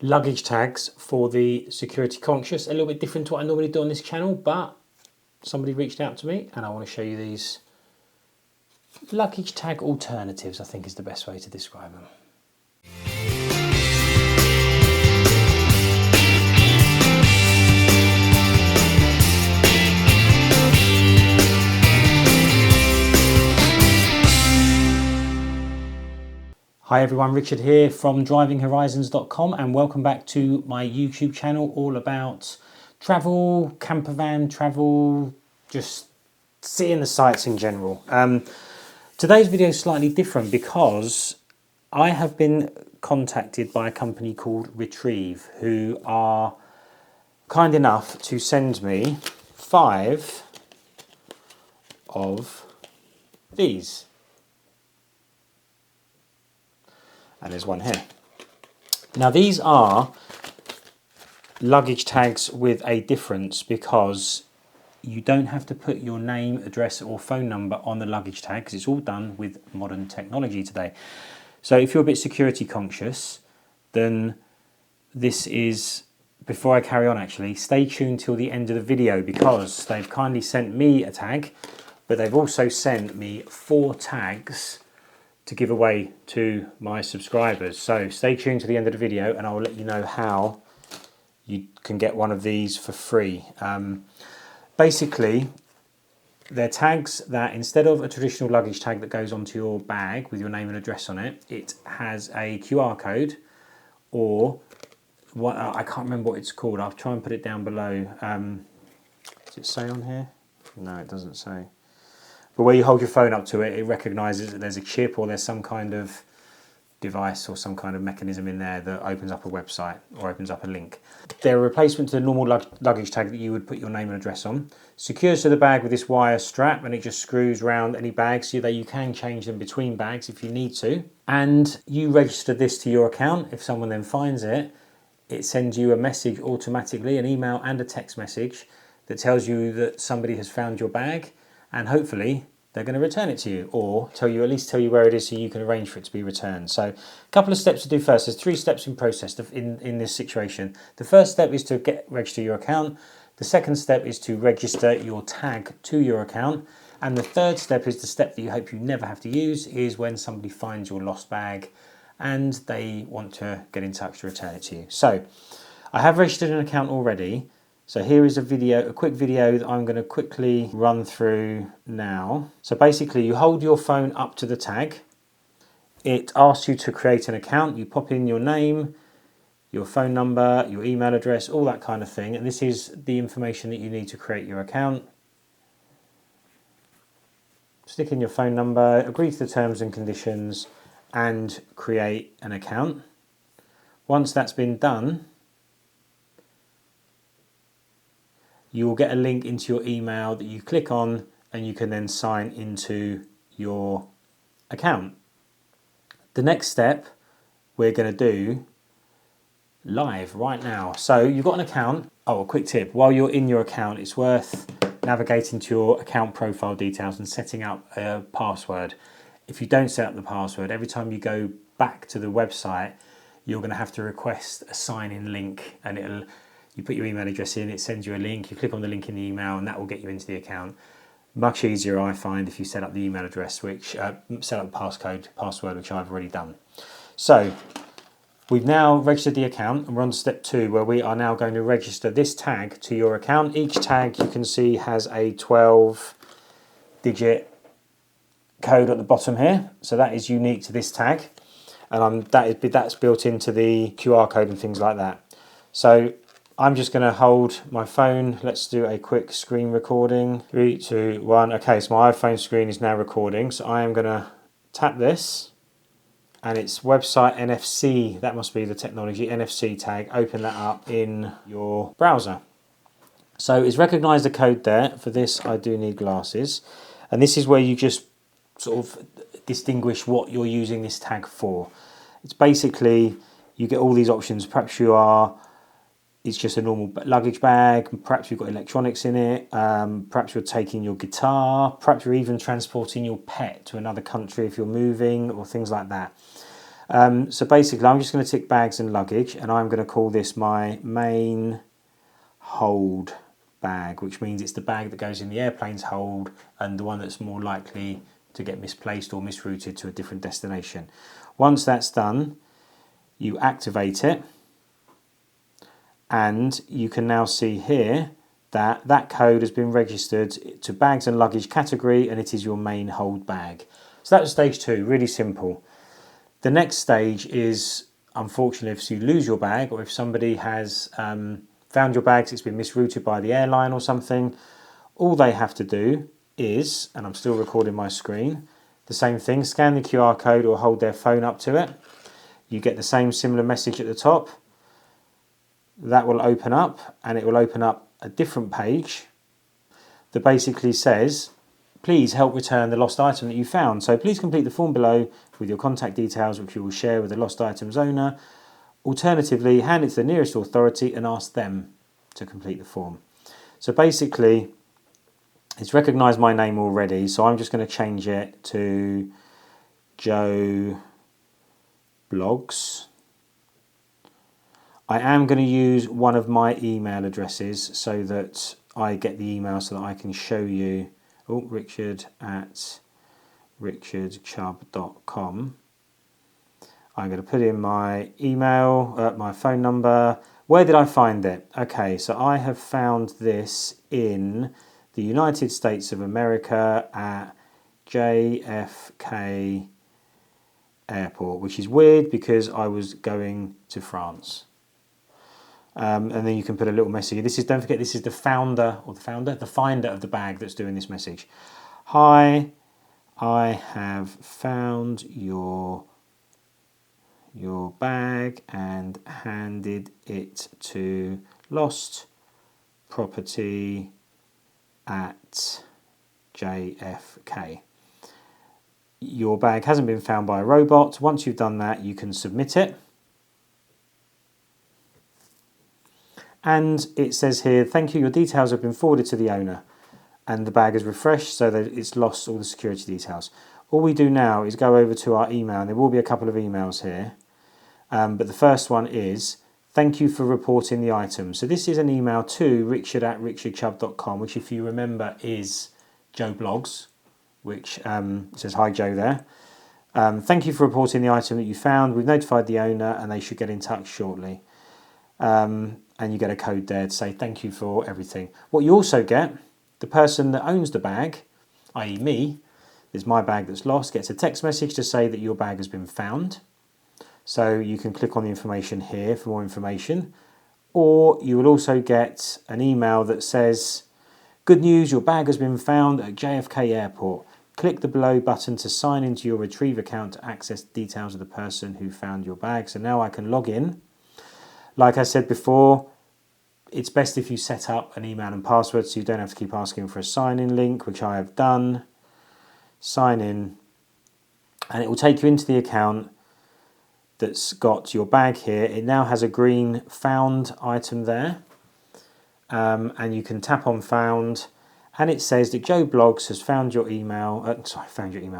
luggage tags for the security conscious. A little bit different to what I normally do on this channel, but somebody reached out to me and I want to show you these luggage tag alternatives, I think is the best way to describe them. Hi everyone, Richard here from drivinghorizons.com and welcome back to my YouTube channel all about travel, campervan travel, just seeing the sights in general. Today's video is slightly different because I have been contacted by a company called Retreev who are kind enough to send me 5 of these. And there's one here. Now these are luggage tags with a difference because you don't have to put your name, address or phone number on the luggage tag because it's all done with modern technology today. So if you're a bit security conscious, then this is, before I carry on actually, stay tuned till the end of the video because they've kindly sent me a tag, but they've also sent me 4 tags to give away to my subscribers. So stay tuned to the end of the video and I'll let you know how you can get one of these for free. Basically, they're tags that instead of a traditional luggage tag that goes onto your bag with your name and address on it, it has a QR code or what, I can't remember what it's called. I'll try and put it down below. Does it say on here? No, it doesn't say. But where you hold your phone up to it, it recognises that there's a chip or there's some kind of device or some kind of mechanism in there that opens up a website or opens up a link. They're a replacement to the normal luggage tag that you would put your name and address on. Secures to the bag with this wire strap and it just screws around any bag so that you can change them between bags if you need to. And you register this to your account. If someone then finds it, it sends you a message automatically, an email and a text message that tells you that somebody has found your bag. And hopefully they're going to return it to you or at least tell you where it is so you can arrange for it to be returned. So a couple of steps to do first. There's 3 steps in process in this situation. The first step is to register your account. The second step is to register your tag to your account. And the third step is the step that you hope you never have to use, is when somebody finds your lost bag and they want to get in touch to return it to you. So I have registered an account already. So here is a quick video that I'm going to quickly run through now. So basically you hold your phone up to the tag. It asks you to create an account. You pop in your name, your phone number, your email address, all that kind of thing. And this is the information that you need to create your account. Stick in your phone number, agree to the terms and conditions and create an account. Once that's been done, you will get a link into your email that you click on and you can then sign into your account. The next step we're going to do live right now. So you've got an account. Oh, a quick tip. While you're in your account, it's worth navigating to your account profile details and setting up a password. If you don't set up the password, every time you go back to the website, you're going to have to request a sign-in link and you put your email address in, it sends you a link, you click on the link in the email and that will get you into the account. Much easier, I find, if you set up the email address, set up the password, which I've already done. So we've now registered the account and we're on to step 2 where we are now going to register this tag to your account. Each tag you can see has a 12-digit code at the bottom here. So that is unique to this tag. And that's built into the QR code and things like that. So I'm just going to hold my phone. Let's do a quick screen recording. 3, 2, 1. Okay, so my iPhone screen is now recording. So I am going to tap this and it's website NFC. That must be the technology, NFC tag. Open that up in your browser. So it's recognised the code there. For this, I do need glasses. And this is where you just sort of distinguish what you're using this tag for. It's basically, you get all these options. Perhaps it's just a normal luggage bag, perhaps you've got electronics in it, perhaps you're taking your guitar, perhaps you're even transporting your pet to another country if you're moving or things like that. So basically I'm just going to tick bags and luggage, and I'm going to call this my main hold bag, which means it's the bag that goes in the airplane's hold and the one that's more likely to get misplaced or misrouted to a different destination. Once that's done, you activate it, and you can now see here that that code has been registered to bags and luggage category, and it is your main hold bag. So that was stage 2, really simple. The next stage is, unfortunately, if you lose your bag, or if somebody has found your bags, it's been misrouted by the airline or something, all they have to do is, and I'm still recording my screen, the same thing, scan the QR code or hold their phone up to it. You get the same similar message at the top. That will open up, and it will open up a different page that basically says, please help return the lost item that you found. So please complete the form below with your contact details, which you will share with the lost item's owner. Alternatively, hand it to the nearest authority and ask them to complete the form. So basically, it's recognised my name already, so I'm just going to change it to Joe Blogs. I am going to use one of my email addresses so that I get the email so that I can show you. Oh, richard@richardchubb.com. I'm going to put in my email, my phone number. Where did I find it? Okay, so I have found this in the United States of America at JFK Airport, which is weird because I was going to France. And then you can put a little message. This is, don't forget, this is the finder of the bag that's doing this message. Hi, I have found your bag and handed it to lost property at JFK. Your bag hasn't been found by a robot. Once you've done that, you can submit it. And it says here, thank you, your details have been forwarded to the owner. And the bag is refreshed so that it's lost all the security details. All we do now is go over to our email, and there will be a couple of emails here. But the first one is, thank you for reporting the item. So this is an email to richard@richardchubb.com, which, if you remember, is Joe Blogs, which says, hi Joe there. Thank you for reporting the item that you found. We've notified the owner and they should get in touch shortly. And you get a code there to say thank you for everything. What you also get, the person that owns the bag, i.e. me, is my bag that's lost, gets a text message to say that your bag has been found. So you can click on the information here for more information. Or you will also get an email that says, good news, your bag has been found at JFK Airport. Click the below button to sign into your Retreev account to access details of the person who found your bag. So now I can log in. Like I said before, it's best if you set up an email and password so you don't have to keep asking for a sign-in link, which I have done. Sign in, and it will take you into the account that's got your bag here. It now has a green found item there, and you can tap on found, and it says that Joe Blogs has found your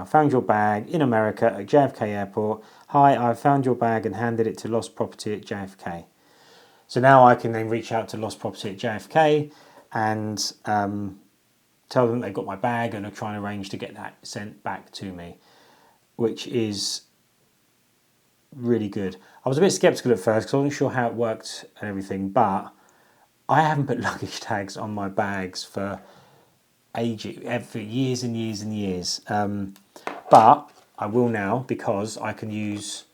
found your bag in America at JFK Airport. Hi, I've found your bag and handed it to lost property at JFK. So now I can then reach out to lost property at JFK and tell them they've got my bag and are trying to arrange to get that sent back to me, which is really good. I was a bit sceptical at first because I wasn't sure how it worked and everything, but I haven't put luggage tags on my bags for ages, for years and years and years. But I will now, because I can use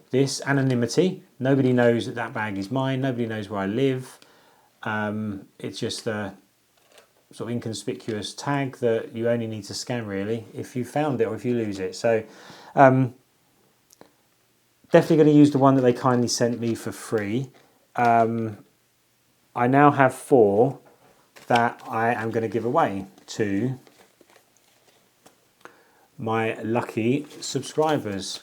this anonymity. Nobody knows that that bag is mine. Nobody knows where I live. It's just a sort of inconspicuous tag that you only need to scan really if you found it or if you lose it. So definitely going to use the one that they kindly sent me for free. I now have 4 that I am going to give away to my lucky subscribers.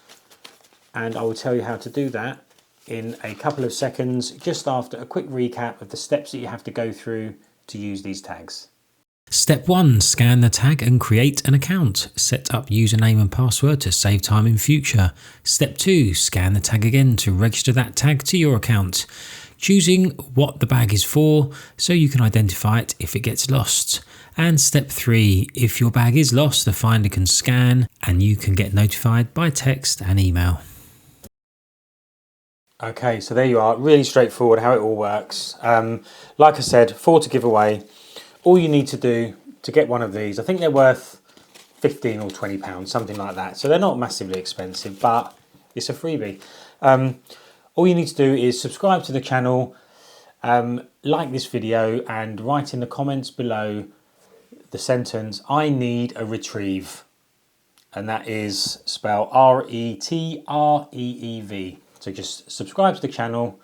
And I will tell you how to do that in a couple of seconds, just after a quick recap of the steps that you have to go through to use these tags. Step 1. Scan the tag and create an account. Set up username and password to save time in future. Step 2. Scan the tag again to register that tag to your account, choosing what the bag is for so you can identify it if it gets lost. And step 3. If your bag is lost, the finder can scan and you can get notified by text and email. Okay, so there you are. Really straightforward how it all works. Like I said, 4 to give away. All you need to do to get one of these, I think they're worth £15 or £20, something like that. So they're not massively expensive, but it's a freebie. All you need to do is subscribe to the channel, like this video, and write in the comments below the sentence, "I need a Retreev." And that is spelled R-E-T-R-E-E-V. So just subscribe to the channel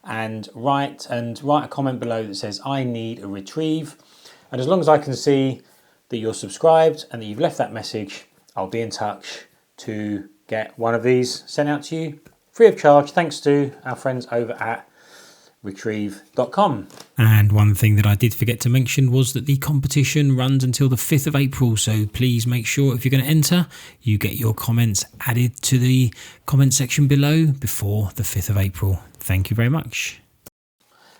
and write a comment below that says, "I need a Retreev." And as long as I can see that you're subscribed and that you've left that message, I'll be in touch to get one of these sent out to you free of charge, thanks to our friends over at Retreev.com. And one thing that I did forget to mention was that the competition runs until the 5th of April, so please make sure if you're going to enter, you get your comments added to the comment section below before the 5th of April. Thank you very much.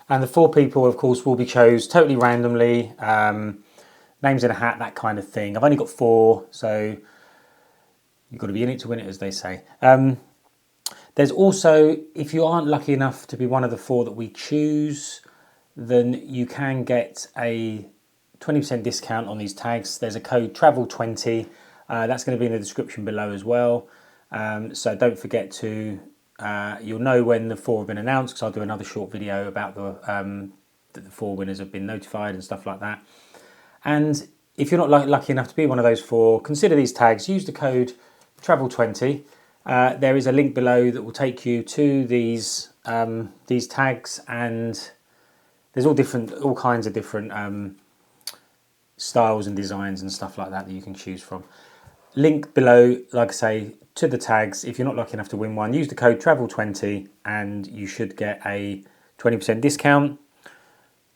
And the 4 people, of course, will be chosen totally randomly, names in a hat, that kind of thing. I've only got 4, so you've got to be in it to win it, as they say. There's also, if you aren't lucky enough to be one of the 4 that we choose, then you can get a 20% discount on these tags. There's a code TRAVEL20. That's going to be in the description below as well. So don't forget to, you'll know when the 4 have been announced, because I'll do another short video about that the 4 winners have been notified and stuff like that. And if you're not lucky enough to be one of those 4, consider these tags. Use the code TRAVEL20. There is a link below that will take you to these tags, and there's all kinds of different styles and designs and stuff like that you can choose from. Link below, like I say, to the tags. If you're not lucky enough to win one, use the code TRAVEL20 and you should get a 20% discount.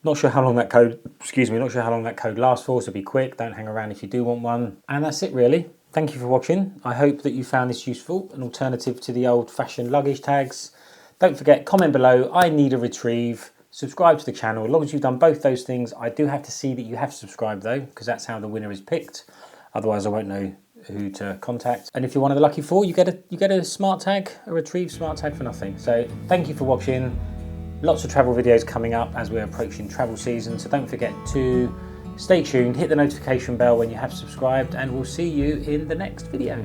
Not sure how long that code, not sure how long that code lasts for, so be quick, don't hang around if you do want one. And that's it really. Thank you for watching. I hope that you found this useful, an alternative to the old-fashioned luggage tags. Don't forget, comment below, "I need a Retreev." Subscribe to the channel. As long as you've done both those things, I do have to see that you have subscribed though, because that's how the winner is picked. Otherwise I won't know who to contact. And if you're one of the lucky 4, you get a smart tag, a Retreev smart tag for nothing. So thank you for watching. Lots of travel videos coming up as we're approaching travel season, so don't forget to stay tuned, hit the notification bell when you have subscribed, and we'll see you in the next video.